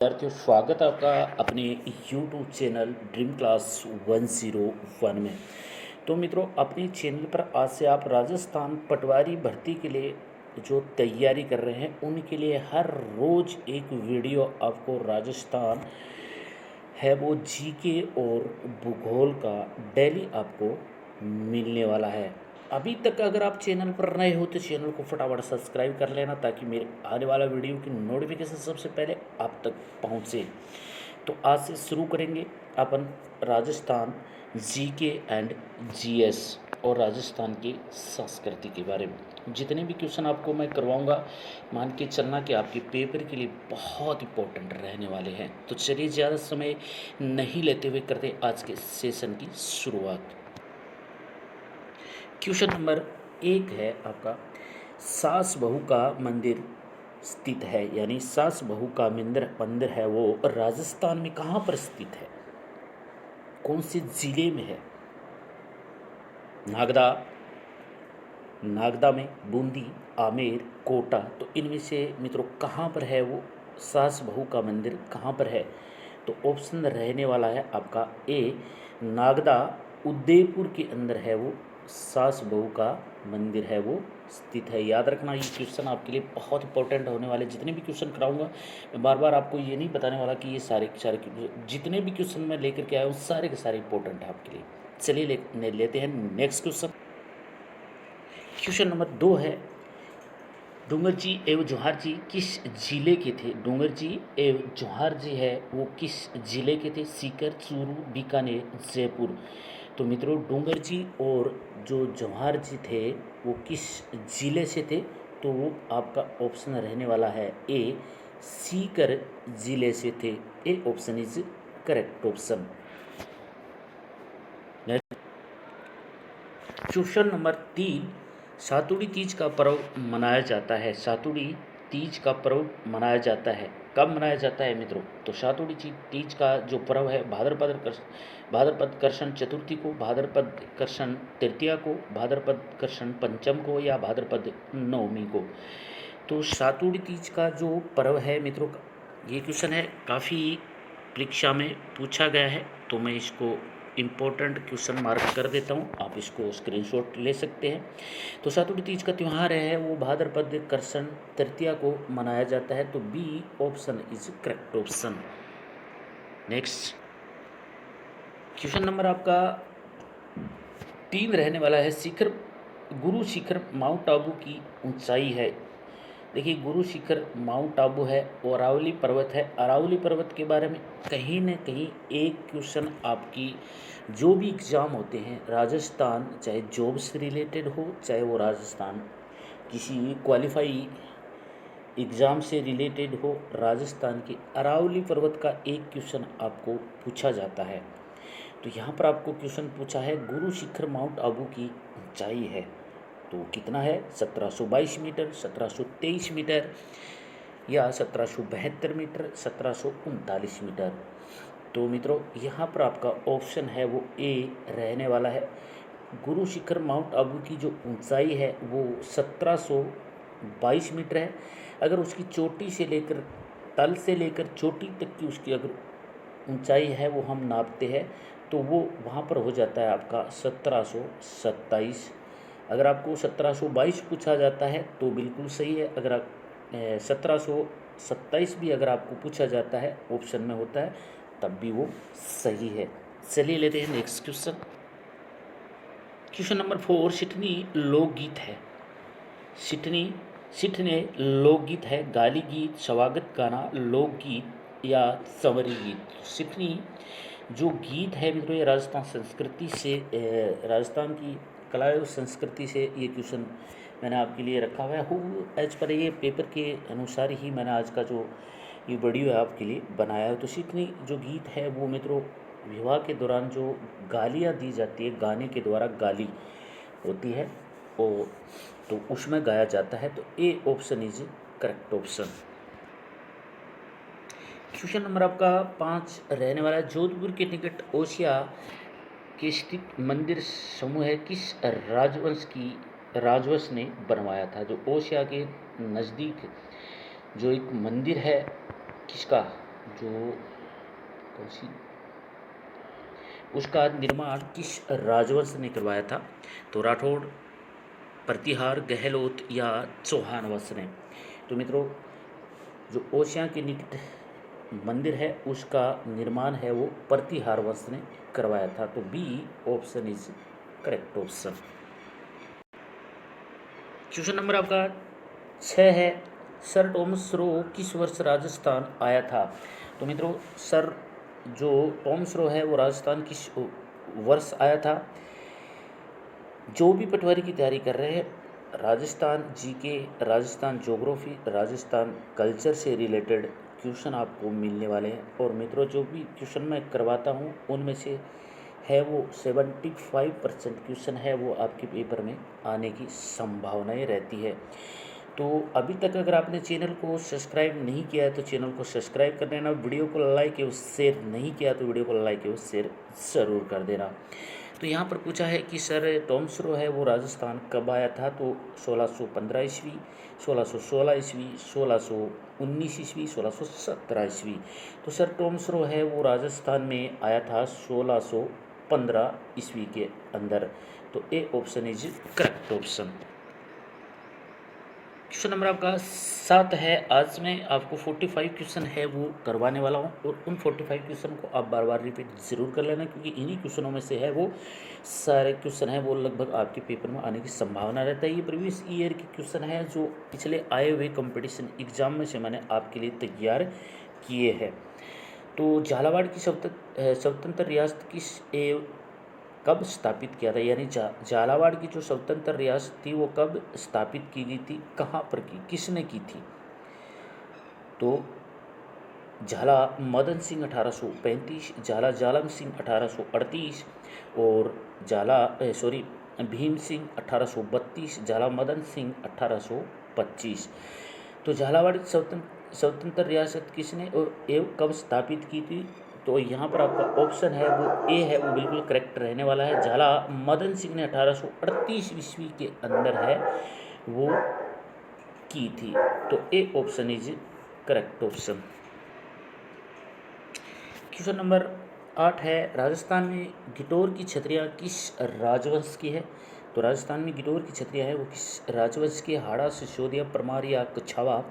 विद्यार्थियों, स्वागत है आपका अपने YouTube चैनल ड्रीम क्लास 101 में। तो मित्रों, अपने चैनल पर आज से आप राजस्थान पटवारी भर्ती के लिए जो तैयारी कर रहे हैं उनके लिए हर रोज़ एक वीडियो आपको राजस्थान है वो जीके और भूगोल का डेली आपको मिलने वाला है। अभी तक अगर आप चैनल पर नए हो तो चैनल को फटाफट सब्सक्राइब कर लेना ताकि मेरे आने वाला वीडियो की नोटिफिकेशन सबसे पहले आप तक पहुंचे। तो आज से शुरू करेंगे अपन राजस्थान जीके एंड जीएस और राजस्थान की संस्कृति के बारे में। जितने भी क्वेश्चन आपको मैं करवाऊंगा, मान के चलना कि आपके पेपर के लिए बहुत इंपॉर्टेंट रहने वाले हैं। तो चलिए ज़्यादा समय नहीं लेते हुए करते आज के सेशन की शुरुआत। क्वेश्चन नंबर 1 है आपका, सास बहू का मंदिर स्थित है, यानी सास बहू का मंदिर है वो राजस्थान में कहाँ पर स्थित है, कौन से जिले में है? नागदा में, बूंदी, आमेर, कोटा। तो इनमें से मित्रों कहाँ पर है वो सास बहू का मंदिर, कहाँ पर है? तो ऑप्शन रहने वाला है आपका ए, नागदा, उदयपुर के अंदर है वो सास बहू का मंदिर है वो स्थित है। याद रखना, ये क्वेश्चन आपके लिए बहुत इंपॉर्टेंट होने वाले। जितने भी क्वेश्चन कराऊंगा मैं बार बार आपको ये नहीं बताने वाला कि ये सारे जितने भी क्वेश्चन मैं लेकर के आया हूँ सारे के सारे इंपॉर्टेंट है आपके लिए। चलिए लेते हैं नेक्स्ट क्वेश्चन। क्वेश्चन नंबर 2 है, डूंगर जी एवं जौहर जी किस जिले के थे? डूंगर जी एवं जौहर जी है वो किस जिले के थे? सीकर, चूरू, बीकानेर, जयपुर। तो मित्रों, डूंगर जी और जो जौहर जी थे वो किस जिले से थे? तो वो आपका ऑप्शन रहने वाला है ए, सीकर जिले से थे। ए option is correct option. Question number 3, Satudi Teej का पर्व मनाया जाता है। सातुड़ी तीज का पर्व मनाया जाता है, कब मनाया जाता है मित्रों? तो सातुड़ी तीज का जो पर्व है भाद्रपद कृष्ण चतुर्थी को, भाद्रपद कृष्ण तृतीया को, भाद्रपद कृष्ण पंचम को या भाद्रपद नवमी को। तो सातुड़ी तीज का जो पर्व है मित्रों, ये क्वेश्चन है काफ़ी परीक्षा में पूछा गया है, तो मैं इसको इम्पोर्टेंट क्वेश्चन मार्क कर देता हूँ, आप इसको स्क्रीनशॉट ले सकते हैं। तो सातुड़ी तीज का त्यौहार है वो भाद्रपद कृष्ण तृतीया को मनाया जाता है। तो B option is correct option. Next question number आपका 3 रहने वाला है, गुरु शिखर माउंट आबू की ऊंचाई है। देखिए, गुरु शिखर माउंट आबू है, अरावली पर्वत है। अरावली पर्वत के बारे में कहीं न कहीं एक क्वेश्चन आपकी जो भी एग्ज़ाम होते हैं राजस्थान, चाहे जॉब से रिलेटेड हो, चाहे वो राजस्थान किसी क्वालिफाई एग्ज़ाम से रिलेटेड हो, राजस्थान के अरावली पर्वत का एक क्वेश्चन आपको पूछा जाता है। तो यहाँ पर आपको क्वेश्चन पूछा है गुरु शिखर माउंट आबू की ऊंचाई है तो कितना है? 1722 मीटर, 1723 मीटर या 1772 मीटर, 1739 मीटर। तो मित्रों, यहाँ पर आपका ऑप्शन है वो ए रहने वाला है। गुरु शिखर माउंट आबू की जो ऊंचाई है वो 1722 मीटर है। अगर उसकी चोटी से लेकर तल से लेकर चोटी तक की उसकी अगर ऊंचाई है वो हम नापते हैं तो वो वहाँ पर हो जाता है आपका 1727। अगर आपको 1722 पूछा जाता है तो बिल्कुल सही है। अगर आप 1727 भी अगर आपको पूछा जाता है ऑप्शन में होता है तब भी वो सही है। चलिए लेते हैं नेक्स्ट क्वेश्चन। क्वेश्चन नंबर 4, सिठनी लोकगीत है। सिठने लोकगीत है, गाली गीत, स्वागत गाना, लोकगीत या संवरी गीत। सिठनी जो गीत है मित्रों, ये राजस्थान की कला और संस्कृति से ये क्वेश्चन मैंने आपके लिए रखा हुआ है। हूँ एज पर ये पेपर के अनुसार ही मैंने आज का जो ये वीडियो है आपके लिए बनाया है। तो सिठनी जो गीत है वो मित्रों विवाह के दौरान जो गालियाँ दी जाती है, गाने के द्वारा गाली होती है और तो उसमें गाया जाता है। तो ए option is correct option. Question number आपका 5 रहने वाला है, जोधपुर के निकट ओसिया के स्थित मंदिर समूह है किस राजवंश ने बनवाया था? जो ओसिया के नज़दीक जो एक मंदिर है किसका? जो कौन सी उसका निर्माण किस राजवंश ने करवाया था? तो राठौड़, प्रतिहार, गहलोत या चौहान वंश ने। तो मित्रों, जो ओसियां के निकट मंदिर है उसका निर्माण है वो प्रतिहार वंश ने करवाया था। तो B option is correct option. Question number आपका 6 है, सर टॉमस रो किस वर्ष राजस्थान आया था? तो मित्रों, सर जो टॉमस रो है वो राजस्थान किस वर्ष आया था? जो भी पटवारी की तैयारी कर रहे हैं, Rajasthan GK, Rajasthan geography, Rajasthan culture से रिलेटेड क्वेश्चन आपको मिलने वाले हैं। और मित्रों, जो भी क्वेश्चन मैं करवाता हूँ उनमें से है वो 75% क्वेश्चन है वो आपके पेपर में आने की संभावनाएं रहती है। तो अभी तक अगर आपने चैनल को सब्सक्राइब नहीं किया है तो चैनल को सब्सक्राइब कर देना, वीडियो को लाइक एवं शेयर नहीं किया तो वीडियो को लाइक एवं शेयर ज़रूर कर देना। तो यहाँ पर पूछा है कि सर टॉमस रो है वो राजस्थान कब आया था? तो 1615 ईस्वी, 1616 ईस्वी, 1619 ईस्वी, 1617 ईस्वी। तो सर टॉमस रो है वो राजस्थान में आया था 1615 ईस्वी के अंदर। तो ए option is correct option. Question number आपका 7 है। आज मैं आपको 45 क्वेश्चन है वो करवाने वाला हूँ और उन 45 क्वेश्चन को आप बार बार रिपीट ज़रूर कर लेना, क्योंकि इन्हीं क्वेश्चनों में से है वो सारे क्वेश्चन है वो लगभग आपके पेपर में आने की संभावना रहता है। ये प्रीवियस ईयर के क्वेश्चन है जो पिछले आए हुए कंपटीशन एग्जाम में से मैंने आपके लिए तैयार किए हैं। तो झालावाड़ की स्वतंत्र रियासत कब स्थापित किया था? यानी झालावाड़ की जो स्वतंत्र रियासत थी वो कब स्थापित की गई थी, कहाँ पर की, किसने की थी? तो झाला मदन सिंह 1835, झाला जालम सिंह 1838 और भीम सिंह 1832, झाला मदन सिंह 1825। तो झालावाड़ की स्वतंत्र रियासत किसने और एवं कब स्थापित की थी? तो यहाँ पर आपका ऑप्शन है वो ए है वो बिल्कुल करेक्ट रहने वाला है। झाला मदन सिंह ने 1838 ईस्वी के अंदर है वो की थी। तो ए option is correct option. Question number 8 है, राजस्थान में गिटोर की छतरियाँ किस राजवंश की है? तो राजस्थान में गिटोर की छतरियाँ है वो किस राजवंश की? हाड़ा, सिसोदिया, परमार या कछावा?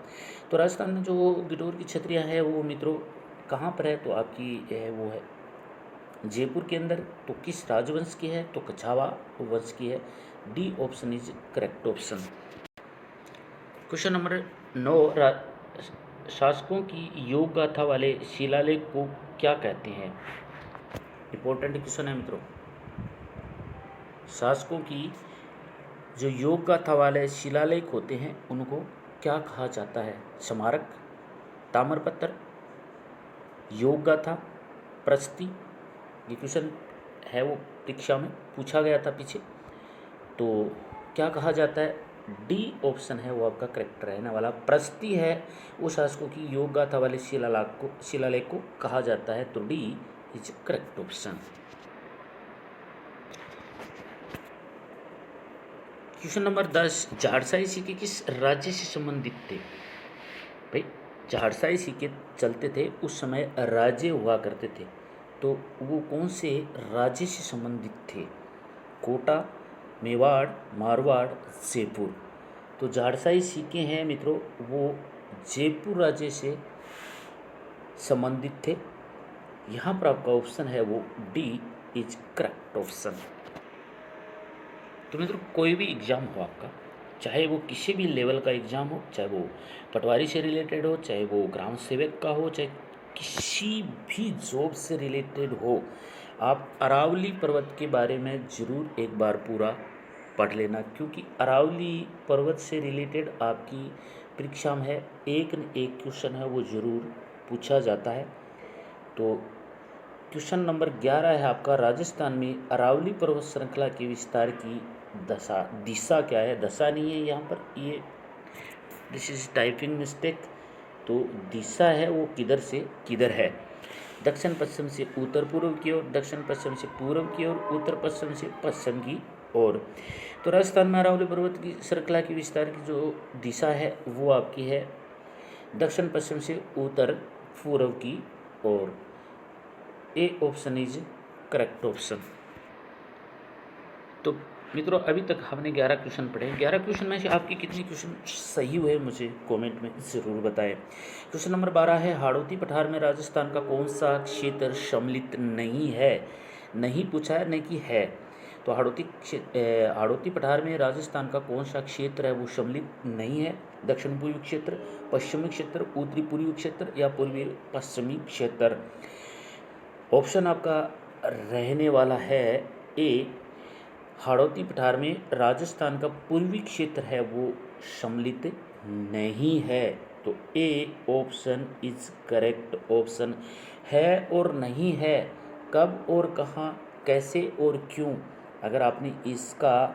तो राजस्थान में जो गिटोर की छतरियाँ है वो मित्रों कहाँ पर है? तो आपकी वो है जयपुर के अंदर। तो किस राजवंश की है? तो कछावा वंश की है। D option is correct option. Question number 9, शासकों की योग गाथा वाले शिलालेख को क्या कहते हैं? इंपॉर्टेंट क्वेश्चन है मित्रों। शासकों की जो योग गाथा वाले शिलालेख होते हैं उनको क्या कहा जाता है? स्मारक, ताम्रपत्र, योग गाथा, प्रस्ती। ये क्वेश्चन है वो परीक्षा में पूछा गया था पीछे। तो क्या कहा जाता है? डी ऑप्शन है वो आपका करेक्ट रहने वाला। प्रस्ती है वो शासकों की योग गाथा वाले शिलालेख को कहा जाता है। तो D is correct option. Question number 10, झाड़साई सिक्के किस राज्य से संबंधित थे? भाई, झाड़साई सिक्के चलते थे उस समय राज्य हुआ करते थे, तो वो कौन से राज्य से संबंधित थे? कोटा, मेवाड़, मारवाड़, जयपुर। तो झाड़साई सिक्के हैं मित्रों वो जयपुर राज्य से संबंधित थे। यहाँ पर आपका ऑप्शन है वो डी इज करेक्ट ऑप्शन। तो मित्रों, कोई भी एग्ज़ाम हो आपका, चाहे वो किसी भी लेवल का एग्ज़ाम हो, चाहे वो पटवारी से रिलेटेड हो, चाहे वो ग्राम सेवक का हो, चाहे किसी भी जॉब से रिलेटेड हो, आप अरावली पर्वत के बारे में ज़रूर एक बार पूरा पढ़ लेना, क्योंकि अरावली पर्वत से रिलेटेड आपकी परीक्षा में है एक न एक क्वेश्चन है वो ज़रूर पूछा जाता है। तो क्वेश्चन नंबर 11 है आपका, राजस्थान में अरावली पर्वत श्रृंखला के विस्तार की दिशा क्या है? दशा नहीं है यहाँ पर, ये दिस इज टाइपिंग मिस्टेक। तो दिशा है वो किधर से किधर है? दक्षिण पश्चिम से उत्तर पूर्व की ओर, दक्षिण पश्चिम से पूर्व की ओर, उत्तर पश्चिम से पश्चिम की ओर। तो राजस्थान में अरावली पर्वत की श्रृंखला की विस्तार की जो दिशा है वो आपकी है दक्षिण पश्चिम से उत्तर पूर्व की ओर। A option is correct option. तो मित्रों अभी तक हमने 11 क्वेश्चन पढ़े। 11 क्वेश्चन में से आपके कितने क्वेश्चन सही हुए मुझे कमेंट में ज़रूर बताएं। क्वेश्चन नंबर 12 है, हाड़ौती पठार में राजस्थान का कौन सा क्षेत्र सम्मिलित नहीं है? नहीं पूछा है, नहीं कि है। तो हाड़ौती पठार में राजस्थान का कौन सा क्षेत्र है वो सम्मिलित नहीं है? दक्षिण पूर्वी क्षेत्र, पश्चिमी क्षेत्र, उत्तरी पूर्वी क्षेत्र या पूर्वी पश्चिमी क्षेत्र। ऑप्शन आपका रहने वाला है ए, हाड़ौती पठार में राजस्थान का पूर्वी क्षेत्र है वो सम्मिलित नहीं है। तो ए ऑप्शन इज करेक्ट ऑप्शन। है और नहीं है, कब और कहाँ, कैसे और क्यों, अगर आपने इसका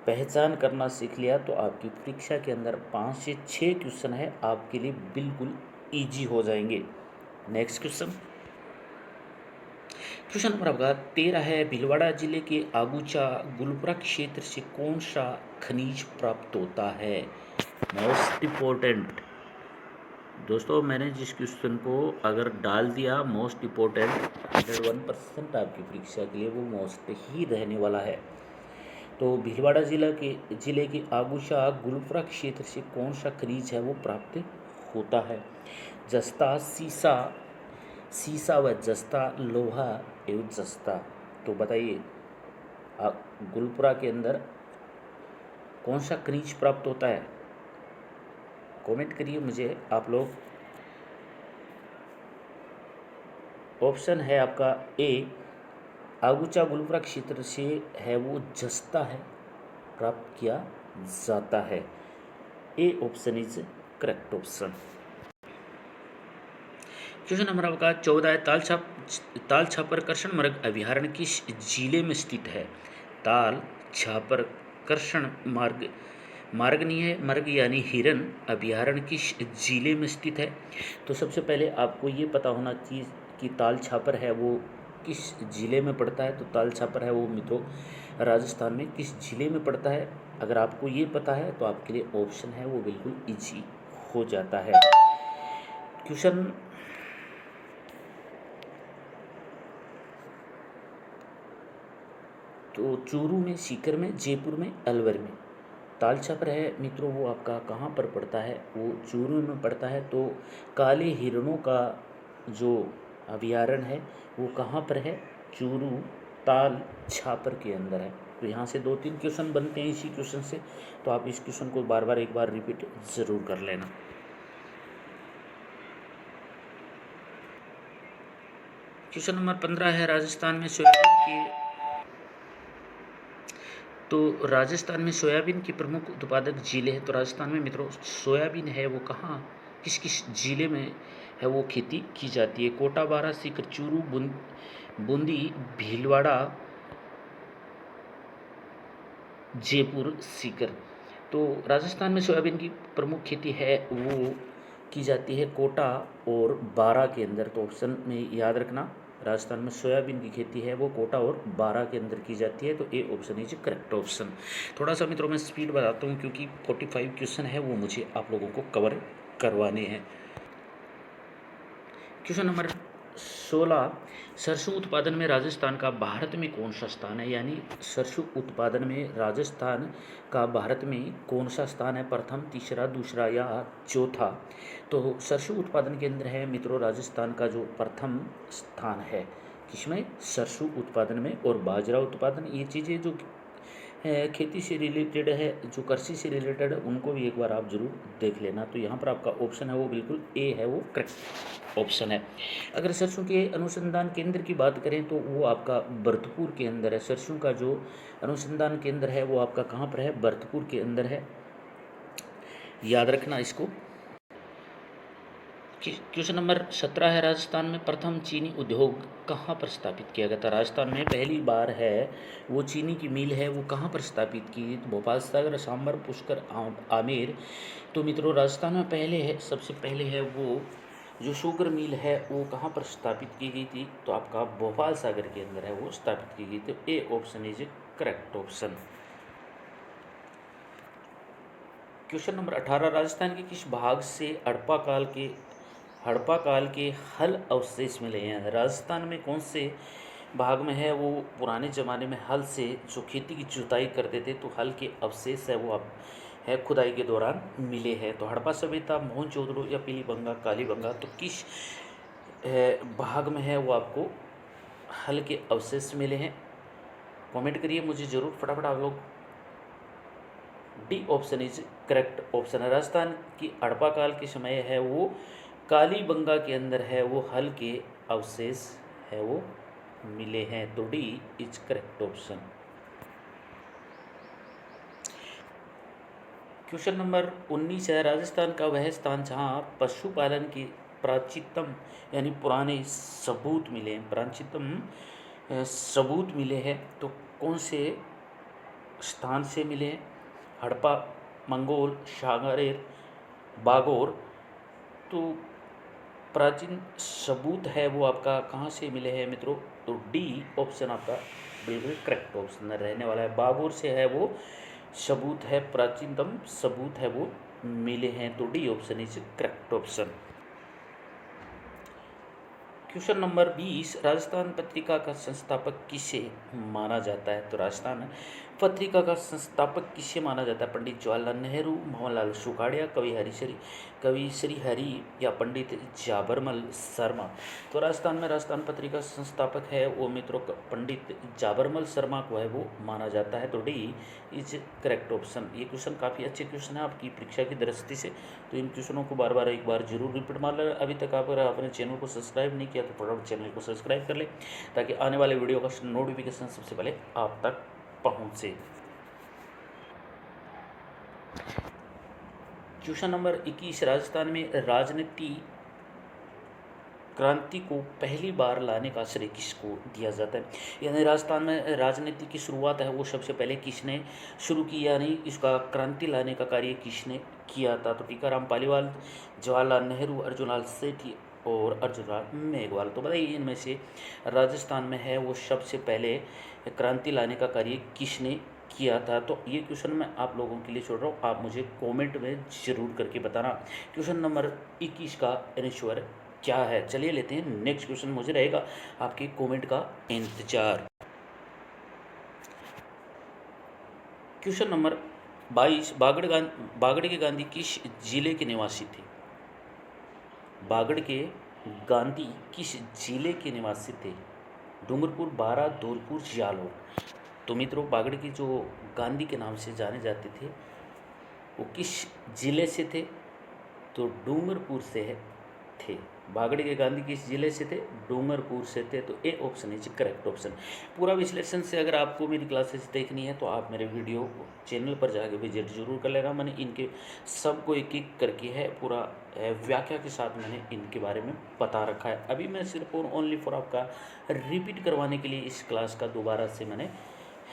पहचान करना सीख लिया तो आपकी परीक्षा के अंदर 5 से 6 क्वेश्चन है आपके लिए बिल्कुल इजी हो जाएंगे। नेक्स्ट क्वेश्चन, क्वेश्चन नंबर आपका 13 है, भीलवाड़ा जिले के आगूचा गुलपुरा क्षेत्र से कौन सा खनिज प्राप्त होता है? मोस्ट इम्पोर्टेंट दोस्तों, मैंने जिस क्वेश्चन को अगर डाल दिया मोस्ट इम्पोर्टेंट 101% आपकी परीक्षा के लिए वो मोस्ट ही रहने वाला है। तो भीलवाड़ा जिले के आगूचा गुलपुरा क्षेत्र से कौन सा खनिज है वो प्राप्त होता है? जस्ता, सीसा व जस्ता, लोहा एवं जस्ता। तो बताइए गुलपुरा के अंदर कौन सा खनिज प्राप्त होता है? कमेंट करिए मुझे आप लोग। ऑप्शन है आपका ए, आगूचा गुलपुरा क्षेत्र से है वो जस्ता है प्राप्त किया जाता है। ए option is correct option. Question number आपका 14 है, ताल छापर कृष्ण मृग अभ्यारण्य किस जिले में स्थित है? ताल छापर कृष्ण मार्ग नहीं है, मर्ग यानी हिरन अभ्यारण्य किस जिले में स्थित है? तो सबसे पहले आपको ये पता होना चाहिए कि ताल छापर है वो किस जिले में पड़ता है। तो ताल छापर है वो मित्रों राजस्थान में किस जिले में पड़ता है? अगर आपको ये पता है तो आपके लिए ऑप्शन है वो बिल्कुल इजी हो जाता है। क्वेश्चन तो चूरू में, सीकर में, जयपुर में, अलवर में ताल छापर है मित्रों वो आपका कहाँ पर पड़ता है? वो चूरू में पड़ता है। तो काले हिरणों का जो अभ्यारण्य है वो कहाँ पर है? चूरू ताल छापर के अंदर है। तो यहाँ से 2-3 क्वेश्चन बनते हैं इसी क्वेश्चन से, तो आप इस क्वेश्चन को बार बार एक बार रिपीट ज़रूर कर लेना। क्वेश्चन नंबर 15 है, राजस्थान में सोयाबीन के प्रमुख उत्पादक जिले हैं। तो राजस्थान में मित्रों सोयाबीन है वो कहाँ, किस किस जिले में है वो खेती की जाती है? कोटा, बारा, सीकर, चूरू, बूंदी, भीलवाड़ा, जयपुर, सीकर। तो राजस्थान में सोयाबीन की प्रमुख खेती है वो की जाती है कोटा और बारा के अंदर। तो ऑप्शन में याद रखना, राजस्थान में सोयाबीन की खेती है वो कोटा और बारा के अंदर की जाती है। तो ए ऑप्शन इज करेक्ट ऑप्शन। थोड़ा सा मित्रों मैं स्पीड बताता हूँ क्योंकि 45 क्वेश्चन है वो मुझे आप लोगों को कवर करवाने हैं। क्वेश्चन नंबर 16, सरसों उत्पादन में राजस्थान का भारत में कौन सा स्थान है? यानी सरसों उत्पादन में राजस्थान का भारत में कौन सा स्थान है? प्रथम, तीसरा, दूसरा या चौथा? तो सरसों उत्पादन के अंदर है मित्रों राजस्थान का जो प्रथम स्थान है। किसमें? सरसों उत्पादन में। और बाजरा उत्पादन, ये चीज़ें जो खेती से रिलेटेड है, जो कृषि से रिलेटेड है, उनको भी एक बार आप जरूर देख लेना। तो यहाँ पर आपका ऑप्शन है वो बिल्कुल ए है वो करेक्ट ऑप्शन है। अगर सरसों के अनुसंधान केंद्र की बात करें तो वो आपका भरतपुर के अंदर है। सरसों का जो अनुसंधान केंद्र है वो आपका कहाँ पर है? भरतपुर के अंदर है, याद रखना इसको। क्वेश्चन नंबर 17 है, राजस्थान में प्रथम चीनी उद्योग कहाँ पर स्थापित किया गया था? राजस्थान में पहली बार है वो चीनी की मिल है वो कहाँ पर स्थापित की? तो भोपाल, सागर, सांबर, पुष्कर, आमेर। तो मित्रों राजस्थान में सबसे पहले है वो जो शुगर मिल है वो कहाँ पर स्थापित की गई थी? तो आपका भोपाल सागर के अंदर है वो स्थापित की गई थी। ए option is correct option. Question number 18, Rajasthan के किस भाग से हड़प्पा काल के हड़प्पा काल के हल अवशेष मिले हैं। राजस्थान में कौन से भाग में है वो पुराने ज़माने में हल से जो खेती की जुताई करते थे, तो हल के अवशेष है वो अब है खुदाई के दौरान मिले हैं। तो हड़प्पा सभ्यता, मोहनजोदड़ो या पीलीबंगा, कालीबंगा, तो किस भाग में है वो आपको हल के अवशेष मिले हैं? कमेंट करिए मुझे ज़रूर फटाफट आप लोग। D option is correct option है। राजस्थान की हड़प्पा काल के समय है वो कालीबंगा के अंदर है वो हल के अवशेष है वो मिले हैं। तो D is correct option. Question number 19 है, राजस्थान का वह स्थान जहाँ पशुपालन के प्राचीनतम यानी पुराने सबूत मिले हैं, प्राचीनतम सबूत मिले हैं, तो कौन से स्थान से मिले हैं? हड़प्पा, मंगोल, सागारेर, बागोर। तो प्राचीन सबूत है वो आपका कहाँ से मिले हैं मित्रों? तो डी ऑप्शन आपका बिल्कुल करेक्ट ऑप्शन रहने वाला है। बागोर से है वो सबूत है, प्राचीनतम सबूत है वो मिले हैं। तो D option is correct option. Question number 20, Rajasthan Patrika का संस्थापक किसे माना जाता है? तो राजस्थान पत्रिका का संस्थापक किसे माना जाता है? पंडित जवाहरलाल नेहरू, मोहनलाल सुखाड़िया, कवि श्री हरि या पंडित जाबरमल शर्मा। तो राजस्थान में राजस्थान पत्रिका संस्थापक है वो मित्रों पंडित जाबरमल शर्मा को है वो माना जाता है। तो डी इज करेक्ट ऑप्शन। ये क्वेश्चन काफ़ी अच्छे क्वेश्चन है आपकी परीक्षा की दृष्टि से, तो इन क्वेश्चनों को बार बार एक बार जरूर रिपीट मार लें। अभी तक आप अगर आपने चैनल को सब्सक्राइब नहीं किया तो फटाफट चैनल को सब्सक्राइब कर ले, ताकि आने वाले वीडियो का नोटिफिकेशन सबसे पहले आप तक पहुंचे। क्वेश्चन नंबर 21, राजस्थान में राजनीति क्रांति को पहली बार लाने का श्रेय किसको दिया जाता है? यानी राजस्थान में राजनीति की शुरुआत है वो सबसे पहले किसने शुरू की, यानी इसका क्रांति लाने का कार्य किसने किया था? तो टीकाराम पालीवाल, जवाहरलाल नेहरू, अर्जुनलाल सेठी और अर्जुनलाल मेघवाल। तो बताइए इनमें से राजस्थान में है वो सबसे पहले क्रांति लाने का कार्य किसने किया था? तो ये क्वेश्चन मैं आप लोगों के लिए छोड़ रहा हूँ, आप मुझे कमेंट में ज़रूर करके बताना क्वेश्चन नंबर 21 का आंसर क्या है। चलिए लेते हैं नेक्स्ट क्वेश्चन, मुझे रहेगा आपके कमेंट का इंतजार। क्वेश्चन नंबर 22, बागड़ के गांधी किस जिले के निवासी थे? बागड़ के गांधी किस जिले के निवासी थे? डूंगरपुर, बारा, धौलपुर, जालौर। तो मित्रों बागड़ के जो गांधी के नाम से जाने जाते थे वो किस जिले से थे? तो डूंगरपुर से थे। बागड़ के गांधी किस जिले से थे? डूंगरपुर से थे। तो ए ऑप्शन इज करेक्ट ऑप्शन। पूरा विश्लेषण से अगर आपको मेरी क्लासेस देखनी है तो आप मेरे वीडियो चैनल पर जाकर विजिट जरूर कर लेना। मैंने इनके सबको एक एक करके है पूरा व्याख्या के साथ मैंने इनके बारे में बता रखा है। अभी मैं सिर्फ और ओनली फॉर आपका रिपीट करवाने के लिए इस क्लास का दोबारा से मैंने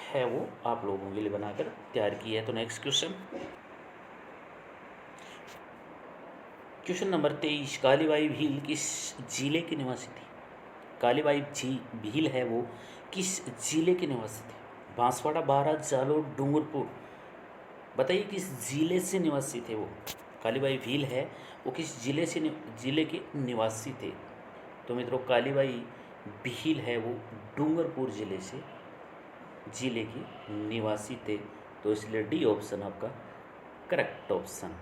है वो आप लोगों के लिए बनाकर तैयार की है। तो next question number 23, Kalibai Bhil किस जिले के निवासी थी? कालीबाई भील है वो किस जिले के निवासी थे? बांसवाड़ा, बारा, जालौर, डूंगरपुर। बताइए किस जिले से निवासी थे वो? कालीबाई भील है वो किस जिले के निवासी थे? तो मित्रों कालीबाई भील है वो डूंगरपुर जिले के निवासी थे। तो इसलिए डी ऑप्शन आपका करेक्ट ऑप्शन।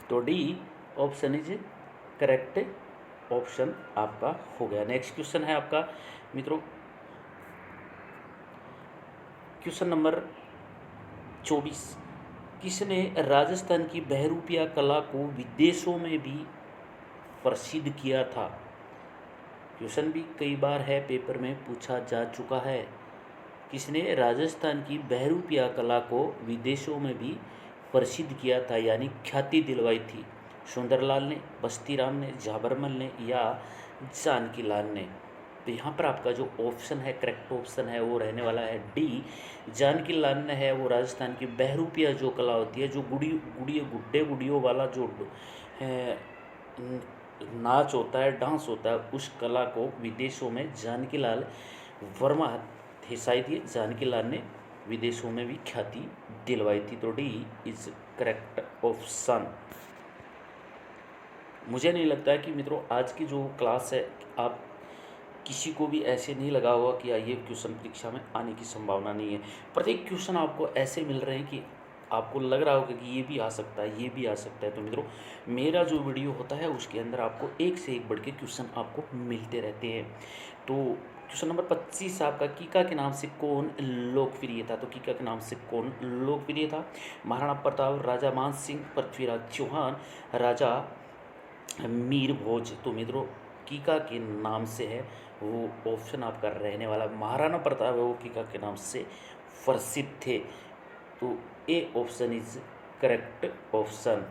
तो D option is correct option आपका हो गया। नेक्स्ट क्वेश्चन है आपका मित्रों क्वेश्चन नंबर 24, किसने राजस्थान की बहरूपिया कला को विदेशों में भी प्रसिद्ध किया था? क्वेश्चन भी कई बार है पेपर में पूछा जा चुका है। किसने राजस्थान की बहरूपिया कला को विदेशों में भी प्रसिद्ध किया था यानी ख्याति दिलवाई थी? सुंदरलाल ने, बस्तीराम ने, जाबरमल ने या जानकी लाल ने? तो यहाँ पर आपका जो ऑप्शन है करेक्ट ऑप्शन है वो रहने वाला है डी, जानकी लाल ने है वो राजस्थान की बहरूपिया जो कला होती है, जो गुड्डियों वाला जो नाच होता है, डांस होता है, उस कला को विदेशों में जानकी लाल वर्मा थे। शायद ये जानकी लाल ने विदेशों में भी ख्याति दिलवाई थी। तो डी इज करेक्ट ऑप्शन। मुझे नहीं लगता है कि मित्रों आज की जो क्लास है आप किसी को भी ऐसे नहीं लगा होगा कि ये क्वेश्चन परीक्षा में आने की संभावना नहीं है। प्रत्येक क्वेश्चन आपको ऐसे मिल रहे हैं कि आपको लग रहा होगा कि ये भी आ सकता है, ये भी आ सकता है। तो मित्रों मेरा जो वीडियो होता है उसके अंदर आपको एक से एक बढ़ के क्वेश्चन आपको मिलते रहते हैं। तो क्वेश्चन नंबर 25 आपका, कीका के नाम से कौन लोकप्रिय था? तो कीका के नाम से कौन लोकप्रिय था? महाराणा प्रताप, राजा मान सिंह, पृथ्वीराज चौहान, राजा मीर भोज। तो मित्रों कीका के नाम से है वो ऑप्शन आपका रहने वाला। महाराणा प्रताप है वो कीका के नाम से प्रसिद्ध थे। तो ए ऑप्शन इज करेक्ट ऑप्शन।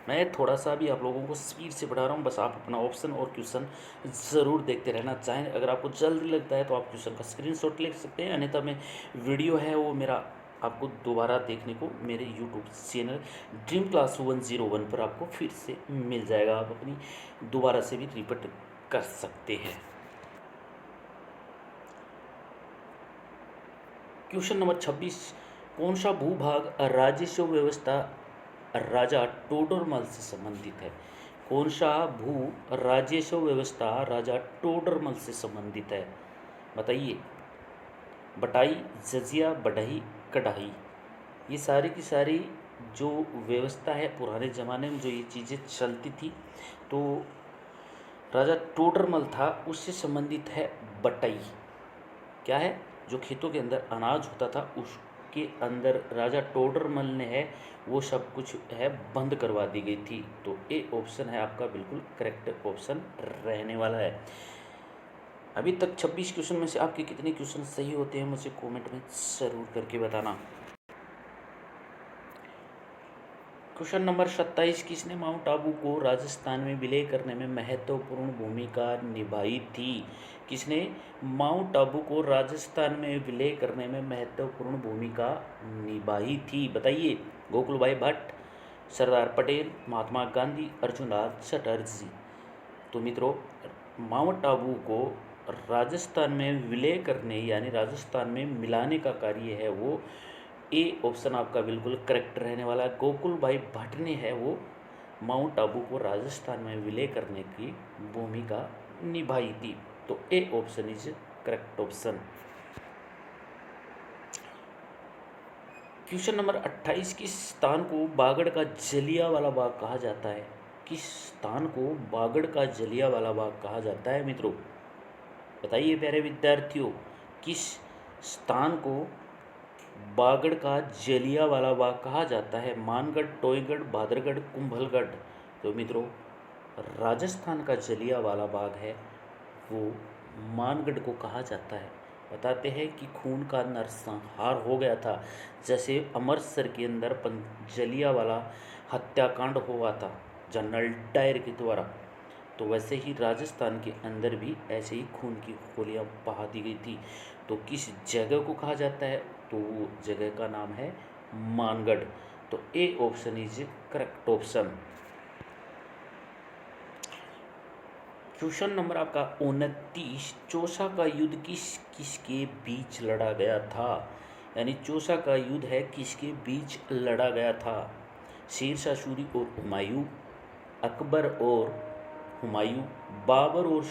मैं थोड़ा सा भी आप लोगों को स्पीड से बढ़ा रहा हूँ, बस आप अपना ऑप्शन और क्वेश्चन ज़रूर देखते रहना। चाहें अगर आपको जल्दी लगता है तो आप क्वेश्चन का स्क्रीनशॉट ले सकते हैं, अन्यथा मैं वीडियो है वो मेरा आपको दोबारा देखने को मेरे यूट्यूब चैनल ड्रीम क्लास 101 पर आपको फिर से मिल जाएगा। आप अपनी दोबारा से भी रिपीट कर सकते हैं। क्वेश्चन नंबर 26, कौन सा भूभाग राजस्व व्यवस्था राजा टोडरमल से संबंधित है? कौन सा भू राजस्व व्यवस्था राजा टोडरमल से संबंधित है? बताइए। बटाई, जजिया, बढ़ई, कढ़ाई, ये सारी की सारी जो व्यवस्था है पुराने ज़माने में जो ये चीज़ें चलती थी, तो राजा टोडरमल था उससे संबंधित है बटई। क्या है? जो खेतों के अंदर अनाज होता था उसके अंदर राजा टोडरमल ने है वो सब कुछ है बंद करवा दी गई थी। तो ए ऑप्शन है आपका बिल्कुल करेक्ट ऑप्शन रहने वाला है। अभी तक 26 क्वेश्चन में से आपके कितने क्वेश्चन सही होते हैं मुझे कमेंट में ज़रूर करके बताना। क्वेश्चन नंबर 27, किसने माउंट आबू को राजस्थान में विलय करने में महत्वपूर्ण भूमिका निभाई थी? किसने माउंट आबू को राजस्थान में विलय करने में महत्वपूर्ण भूमिका निभाई थी? बताइए। गोकुल भाई भट्ट, सरदार पटेल, महात्मा गांधी, अर्जुन राज चटर्जी। तो मित्रों माउंट आबू को राजस्थान में विलय करने यानी राजस्थान में मिलाने का कार्य है वो ए ऑप्शन आपका बिल्कुल करेक्ट रहने वाला है। गोकुल भाई भट्ट ने है वो माउंट आबू को राजस्थान में विलय करने की भूमिका निभाई थी। तो ए option is correct option. Question number 28, किस स्थान को बागड़ का जलियांवाला बाग कहा जाता है? किस स्थान को बागड़ का जलियांवाला बाग कहा जाता है मित्रों? बताइए प्यारे विद्यार्थियों, किस स्थान को बागड़ का जलियांवाला बाग कहा जाता है? मानगढ़, टोयगढ़, भादरगढ़, कुंभलगढ़। तो मित्रों राजस्थान का जलियांवाला बाग है वो मानगढ़ को कहा जाता है। बताते हैं कि खून का नरसंहार हो गया था, जैसे अमृतसर के अंदर जलियांवाला हत्याकांड हुआ था जनरल डायर के द्वारा, तो वैसे ही राजस्थान के अंदर भी ऐसे ही खून की गोलियां बहा दी गई थी। तो किस जगह को कहा जाता है? तो वो जगह का नाम है मानगढ़। तो ए option is correct option. Question number आपका 29, चौसा का युद्ध किसके बीच लड़ा गया था? यानी चौसा का युद्ध है किसके बीच लड़ा गया था? शेरशाह सूरी और हुमायूं, अकबर और हुमायूं, बाबर और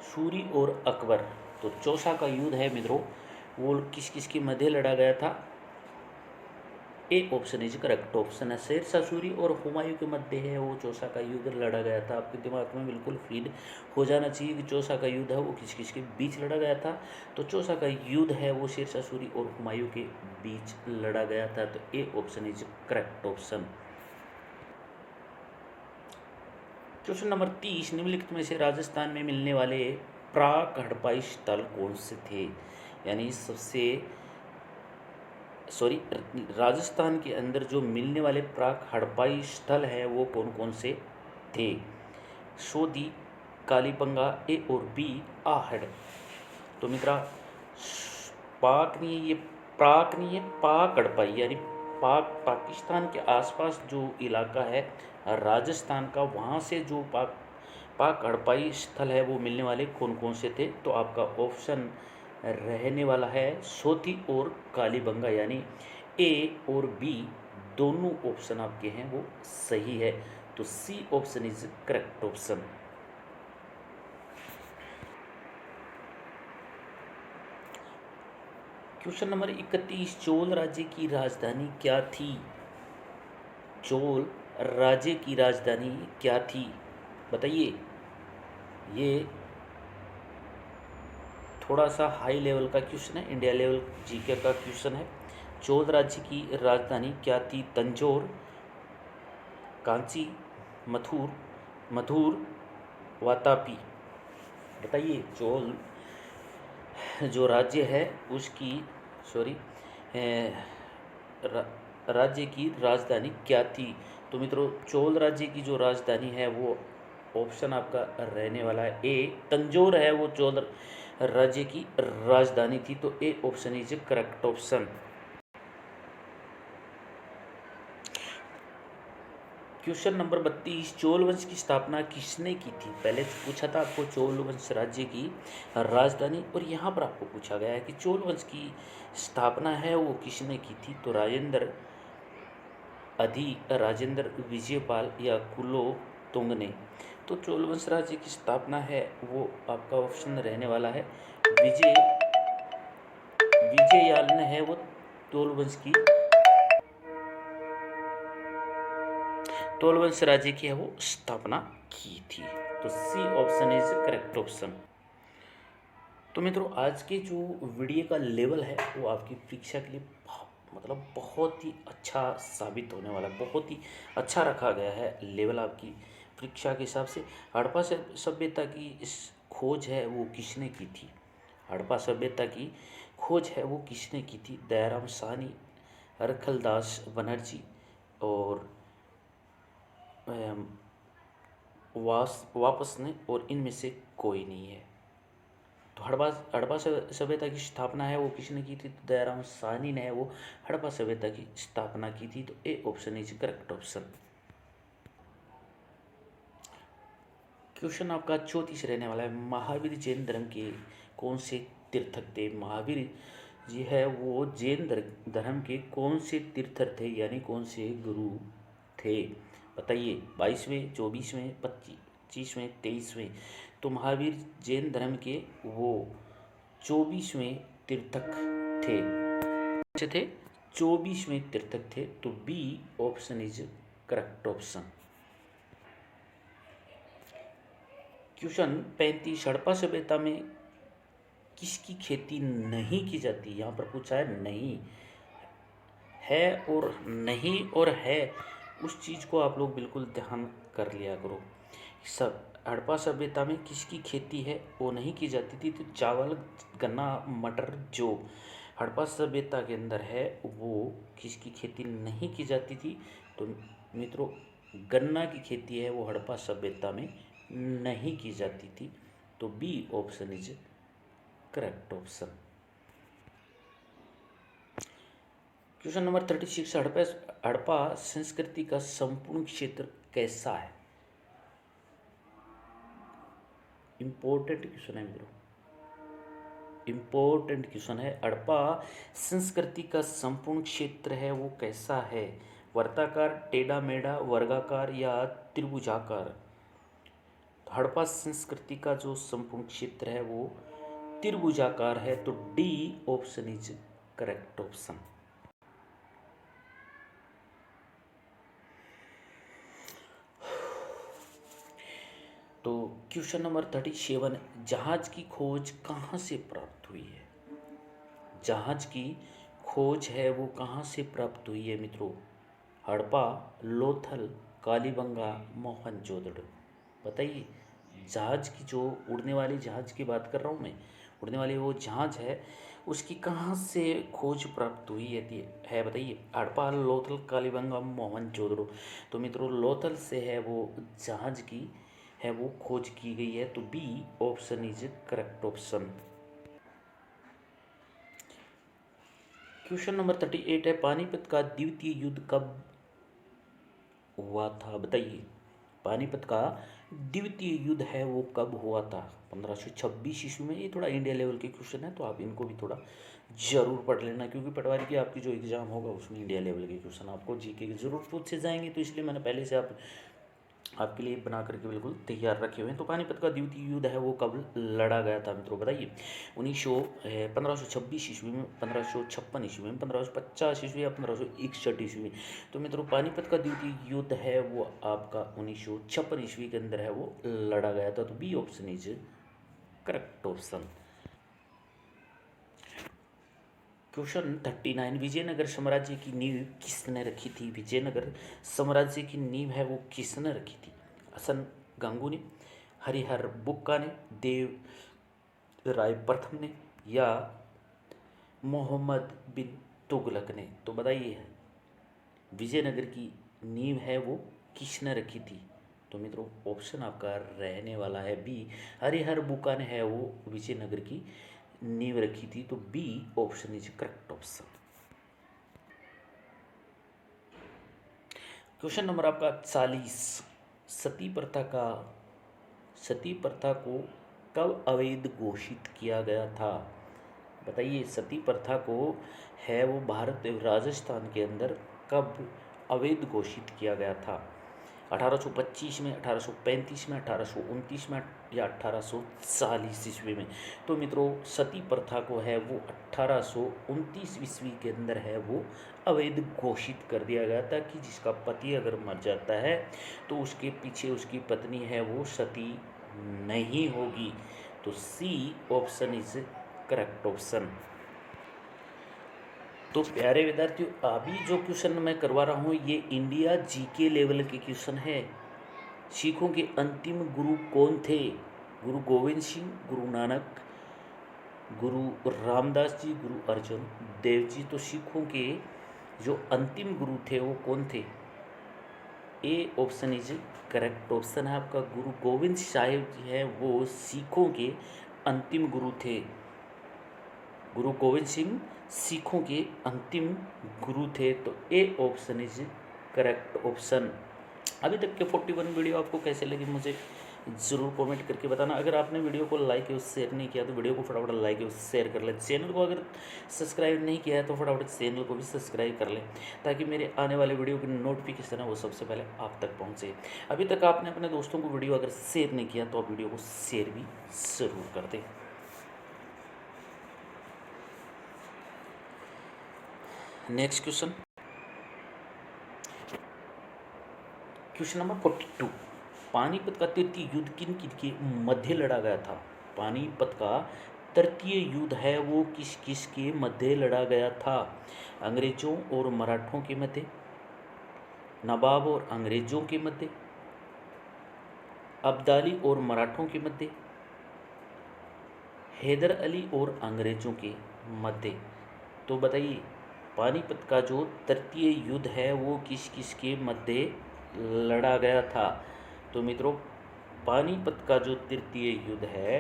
सूरी और अकबर। तो चौसा का युद्ध है मित्रों वो किस किस के मध्य लड़ा गया था? ए ऑप्शन इज करेक्ट ऑप्शन है। शेरशाह सूरी और हुमायूं के मध्य है वो चौसा का युद्ध लड़ा गया था। आपके दिमाग में बिल्कुल फीड हो जाना चाहिए कि चौसा का युद्ध है वो किस किस के बीच लड़ा गया था। तो चौसा का युद्ध है वो शेरशाह सूरी और हुमायूं के बीच लड़ा गया था। तो ए option is correct option. Question number 30, निम्नलिखित में से राजस्थान में मिलने वाले प्राक हड़प्पा स्थल कौन से थे? यानी राजस्थान के अंदर जो मिलने वाले प्राक हड़प्पा स्थल हैं वो कौन कौन से थे? सोदी, कालीबंगा, ए और बी आहड़। तो मित्रा पाक नहीं, ये प्राक नहीं है, पाक हड़प्पाई यानी पाकिस्तान के आसपास जो इलाका है राजस्थान का, वहाँ से जो पाक हड़प्पाई स्थल है वो मिलने वाले कौन कौन से थे? तो आपका ऑप्शन रहने वाला है सोती और कालीबंगा, यानी ए और बी दोनों ऑप्शन आपके हैं वो सही है। तो C option is correct option. Question number 31, Chola राज्य की राजधानी क्या थी? चोल राज्य की राजधानी क्या थी? बताइए। ये थोड़ा सा हाई लेवल का क्वेश्चन है, इंडिया लेवल जीके का क्वेश्चन है। चोल राज्य की राजधानी क्या थी? तंजौर, कांची, मथुर, मधुर, वातापी। बताइए, चोल जो राज्य है उसकी, सॉरी, राज्य की राजधानी क्या थी? तो मित्रों, चोल राज्य की जो राजधानी है वो ऑप्शन आपका रहने वाला है ए, तंजौर है वो चोल राज्य की राजधानी थी। तो ए option is correct option. Question number 32, Chola वंश की स्थापना किसने की थी? पहले पूछा था आपको चोल वंश राज्य की राजधानी, और यहाँ पर आपको पूछा गया है कि चोल वंश की स्थापना है वो किसने की थी? तो राजेंद्र अधि, राजेंद्र विजयपाल या कुलोतुंग ने। तो चोल वंश राज्य की स्थापना है वो आपका ऑप्शन रहने वाला है विजययाल ने है वो चोल वंश राज्य की है वो स्थापना की थी। तो C option is correct option. तो मित्रों, आज के जो वीडियो का लेवल है वो आपकी परीक्षा के लिए मतलब बहुत ही अच्छा साबित होने वाला है। बहुत ही अच्छा रखा गया है लेवल आपकी परीक्षा के हिसाब से। हड़प्पा सभ्यता की इस खोज है वो किसने की थी? हड़प्पा सभ्यता की खोज है वो किसने की थी? दयाराम साहनी, हरखलदास बनर्जी और वापस ने, और इनमें से कोई नहीं है। तो हड़प्पा सभ्यता की स्थापना है वो किसने की थी? तो दयाराम साहनी ने है वो हड़प्पा सभ्यता की स्थापना की थी। तो ए option is correct option. Question आपका 34 रहने वाला है, महावीर जैन धर्म के कौन से तीर्थक थे? महावीर जी है वो जैन धर्म के कौन से तीर्थक थे, यानी कौन से गुरु थे? बताइए, 22वें, 24वें, 25वें, 23वें। तो महावीर जैन धर्म के वो 24वें तीर्थक थे। कौन थे? 24वें तीर्थक थे। तो B option is correct option. Question 35, Harappa सभ्यता में किसकी खेती नहीं की जाती? यहाँ पर पूछा है नहीं है और नहीं और है, उस चीज़ को आप लोग बिल्कुल ध्यान कर लिया करो। सब हड़प्पा सभ्यता में किसकी खेती है वो नहीं की जाती थी? तो चावल, गन्ना, मटर, जो हड़प्पा सभ्यता के अंदर है वो किसकी खेती नहीं की जाती थी? तो मित्रों, गन्ना की खेती है वो हड़प्पा सभ्यता में नहीं की जाती थी। तो B option is correct option. Question number 36, Harappa संस्कृति का संपूर्ण क्षेत्र कैसा है? इंपॉर्टेंट क्वेश्चन है मित्रों, इंपॉर्टेंट क्वेश्चन है। हड़प्पा संस्कृति का संपूर्ण क्षेत्र है वो कैसा है? वर्ताकार, टेढ़ा मेढ़ा, वर्गाकार या त्रिभुजाकार? तो हड़प्पा संस्कृति का जो संपूर्ण क्षेत्र है वो त्रिभुजाकार है। तो D option is correct option. तो क्वेश्चन नंबर 37, जहाज की खोज कहाँ से प्राप्त हुई है? जहाज की खोज है वो कहाँ से प्राप्त हुई है मित्रों? हड़प्पा, लोथल, कालीबंगा, मोहनजोदड़ो। बताइए, जहाज की जो उड़ने वाली जहाज की बात कर रहा हूँ मैं, उड़ने वाली वो जहाज है उसकी कहाँ से खोज प्राप्त हुई है बताइए? हड़प्पा, लोथल, कालीबंगा, मोहनजोदड़ो। तो मित्रों, लोथल से है वो जहाज की है वो खोज की गई है। तो B option is correct option. Question number 38 है, पानीपत का द्वितीय युद्ध कब हुआ था? बताइए, पानीपत का द्वितीय युद्ध है वो कब हुआ था? 1526 ईस्वी में। ये थोड़ा इंडिया लेवल के क्वेश्चन है तो आप इनको भी थोड़ा जरूर पढ़ लेना, क्योंकि पटवारी की आपकी जो एग्जाम होगा उसमें इंडिया लेवल के क्वेश्चन आपको जीके के जरूर पूछे जाएंगे। तो इसलिए मैंने पहले से आप आपके लिए बना करके बिल्कुल तैयार रखे हुए हैं। तो पानीपत का द्वितीय युद्ध है वो कब लड़ा गया था मित्रों, बताइए। 1526 ईस्वी में, 1556 ईस्वी में, 1550 ईस्वी या 1561 ईस्वी में। तो मित्रों पानीपत का द्वितीय युद्ध है वो आपका 1956 ईस्वी के अंदर है वो लड़ा गया था। तो B option is correct option. Question 39, Vijayanagar साम्राज्य की नींव किसने रखी थी। विजयनगर साम्राज्य की नींव है वो किसने रखी थी। हसन गंगू ने, हरिहर बुक्का ने, देव राय प्रथम ने या मोहम्मद बिन तुगलक ने। तो बताइए विजयनगर की नींव है वो किसने रखी थी। तो मित्रों ऑप्शन आपका रहने वाला है बी, हरिहर बुक्का ने है वो विजयनगर की नींव रखी थी। तो B option is correct option. Question number आपका 40, सती प्रथा को कब अवैध घोषित किया गया था। बताइए सती प्रथा को है वो भारत एवं राजस्थान के अंदर कब अवैध घोषित किया गया था। 1825 में, 1835 में, 1829 में या 1840 ईस्वी में। तो मित्रों सती प्रथा को है वो 1829 ईस्वी के अंदर है वो अवैध घोषित कर दिया गया था कि जिसका पति अगर मर जाता है तो उसके पीछे उसकी पत्नी है वो सती नहीं होगी। तो C option is correct option. तो प्यारे विद्यार्थियों अभी जो क्वेश्चन मैं करवा रहा हूँ ये इंडिया जीके लेवल के क्वेश्चन है। सिखों के अंतिम गुरु कौन थे। गुरु गोविंद सिंह, गुरु नानक, गुरु रामदास जी, गुरु अर्जुन देव जी। तो सिखों के जो अंतिम गुरु थे वो कौन थे। ए ऑप्शन इज करेक्ट ऑप्शन है आपका। गुरु गोविंद साहिब जी है वो सिखों के अंतिम गुरु थे। गुरु गोविंद सिंह सिखों के अंतिम गुरु थे। तो ए ऑप्शन इज करेक्ट ऑप्शन। अभी तक के 41 वीडियो आपको कैसे लगी मुझे ज़रूर कमेंट करके बताना। अगर आपने वीडियो को लाइक या शेयर नहीं किया तो वीडियो को फटाफट लाइक या शेयर कर लें। चैनल को अगर सब्सक्राइब नहीं किया है तो फटाफट चैनल को भी सब्सक्राइब कर लें ताकि मेरे आने वाले वीडियो की नोटिफिकेशन है वो सबसे पहले आप तक पहुँचे। अभी तक आपने अपने दोस्तों को वीडियो अगर शेयर नहीं किया तो आप वीडियो को शेयर भी ज़रूर कर दें। Next question, question number 42, Panipat का तृतीय युद्ध किन किन के मध्य लड़ा गया था। पानीपत का तृतीय युद्ध है वो किस किस के मध्य लड़ा गया था। अंग्रेजों और मराठों के मध्य, नवाब और अंग्रेजों के मध्य, अब्दाली और मराठों के मध्य, हैदर अली और अंग्रेजों के मध्य। तो बताइए पानीपत का जो तृतीय युद्ध है वो किस किस के मध्य लड़ा गया था। तो मित्रों पानीपत का जो तृतीय युद्ध है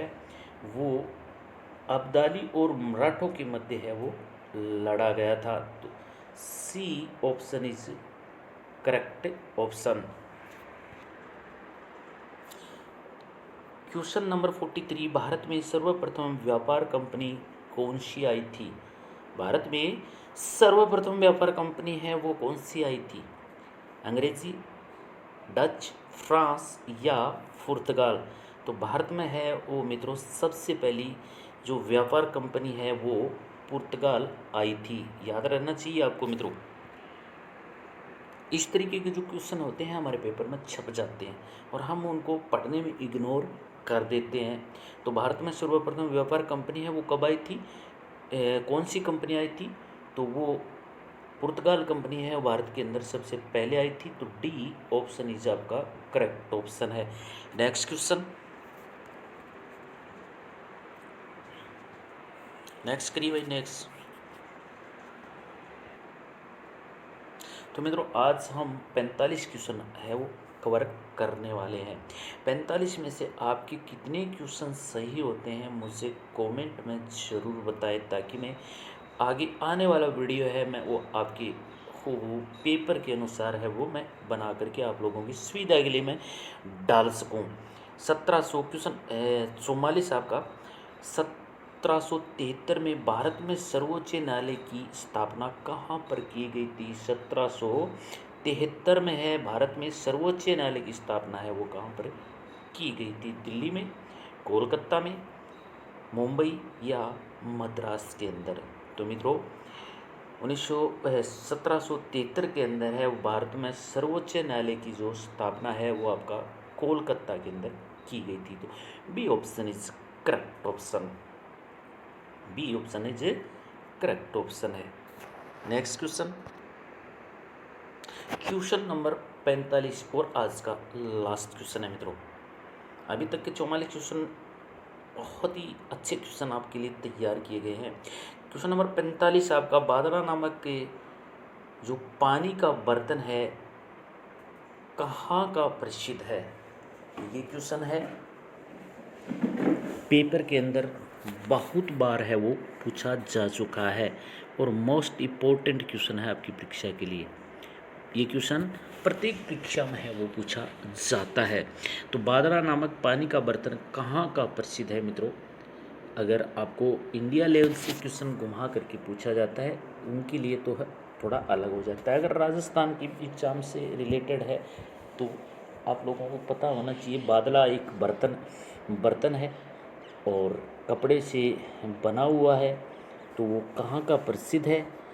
वो अब्दाली और मराठों के मध्य है वो लड़ा गया था। तो C option is correct option. Question number 43, Bharat में सर्वप्रथम व्यापार कंपनी कौन सी आई थी। भारत में सर्वप्रथम व्यापार कंपनी है वो कौन सी आई थी। अंग्रेजी, डच, फ्रांस या पुर्तगाल। तो भारत में है वो मित्रों सबसे पहली जो व्यापार कंपनी है वो पुर्तगाल आई थी। याद रहना चाहिए आपको मित्रों। इस तरीके के जो क्वेश्चन होते हैं हमारे पेपर में छप जाते हैं और हम उनको पढ़ने में इग्नोर कर देते हैं। तो भारत में सर्वप्रथम व्यापार कंपनी है वो कब आई थी, कौन सी कंपनी आई थी। तो वो पुर्तगाल कंपनी है भारत के अंदर सबसे पहले आई थी। तो डी ऑप्शन इज आपका करेक्ट ऑप्शन है। नेक्स्ट क्वेश्चन, नेक्स्ट करिए भाई नेक्स्ट। तो मित्रों आज हम 45 क्वेश्चन है वो कवर करने वाले हैं। 45 में से आपके कितने क्वेश्चन सही होते हैं मुझे कमेंट में ज़रूर बताएं ताकि मैं आगे आने वाला वीडियो है मैं वो आपके पेपर के अनुसार है वो मैं बना करके आप लोगों की सुविधा के लिए मैं डाल सकूं। 1700 क्वेश्चन 44 आपका 1773 में भारत में सर्वोच्च न्यायालय की स्थापना कहाँ पर की गई थी। 1773 1973 में है। भारत में सर्वोच्च न्यायालय की स्थापना है वो कहाँ पर की गई थी? दिल्ली में, कोलकाता में, मुंबई या मद्रास के अंदर? तो मित्रों 1773 के अंदर है वो भारत में सर्वोच्च न्यायालय की जो स्थापना है वो आपका कोलकाता के अंदर की गई थी। तो B option is correct option, B option is correct option है। नेक्स्ट क्वेश्चन, क्वेश्चन नंबर 45 और आज का लास्ट क्वेश्चन है मित्रों। अभी तक के 44 क्वेश्चन बहुत ही अच्छे क्वेश्चन आपके लिए तैयार किए गए हैं। क्वेश्चन नंबर 45 आपका बादरा नामक के जो पानी का बर्तन है कहाँ का प्रसिद्ध है? ये क्वेश्चन है पेपर के अंदर बहुत बार है वो पूछा जा चुका है और मोस्ट इम्पोर्टेंट क्वेश्चन है आपकी परीक्षा के लिए। ये क्वेश्चन प्रत्येक परीक्षा में है वो पूछा जाता है। तो बादरा नामक पानी का बर्तन कहाँ का प्रसिद्ध है मित्रों? अगर आपको इंडिया लेवल से क्वेश्चन घुमा करके पूछा जाता है उनके लिए तो थोड़ा अलग हो जाता है। अगर राजस्थान की एग्जाम से रिलेटेड है तो आप लोगों को पता होना चाहिए बादला एक बर्तन है और कपड़े से बना हुआ है। तो वो कहाँ का प्रसिद्ध है?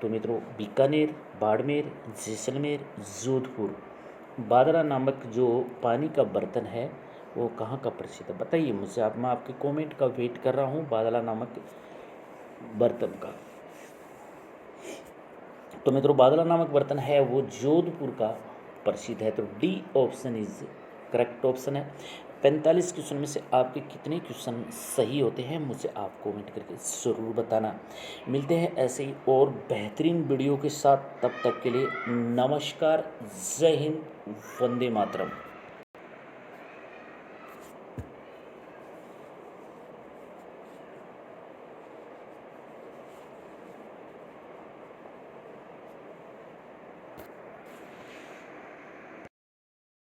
तो मित्रों बीकानेर, बाड़मेर, जैसलमेर, जोधपुर। बादरा नामक जो पानी का बर्तन है वो कहाँ का प्रसिद्ध है? बताइए मुझे आप, मैं आपके कमेंट का वेट कर रहा हूँ बादला नामक बर्तन का। तो मित्रों बादला नामक बर्तन है वो जोधपुर का प्रसिद्ध है। तो D option is correct option है। 45 क्वेश्चन में से आपके कितने क्वेश्चन सही होते हैं मुझे आप कमेंट करके ज़रूर बताना। मिलते हैं ऐसे ही और बेहतरीन वीडियो के साथ, तब तक के लिए नमस्कार, जय हिंद, वंदे मातरम।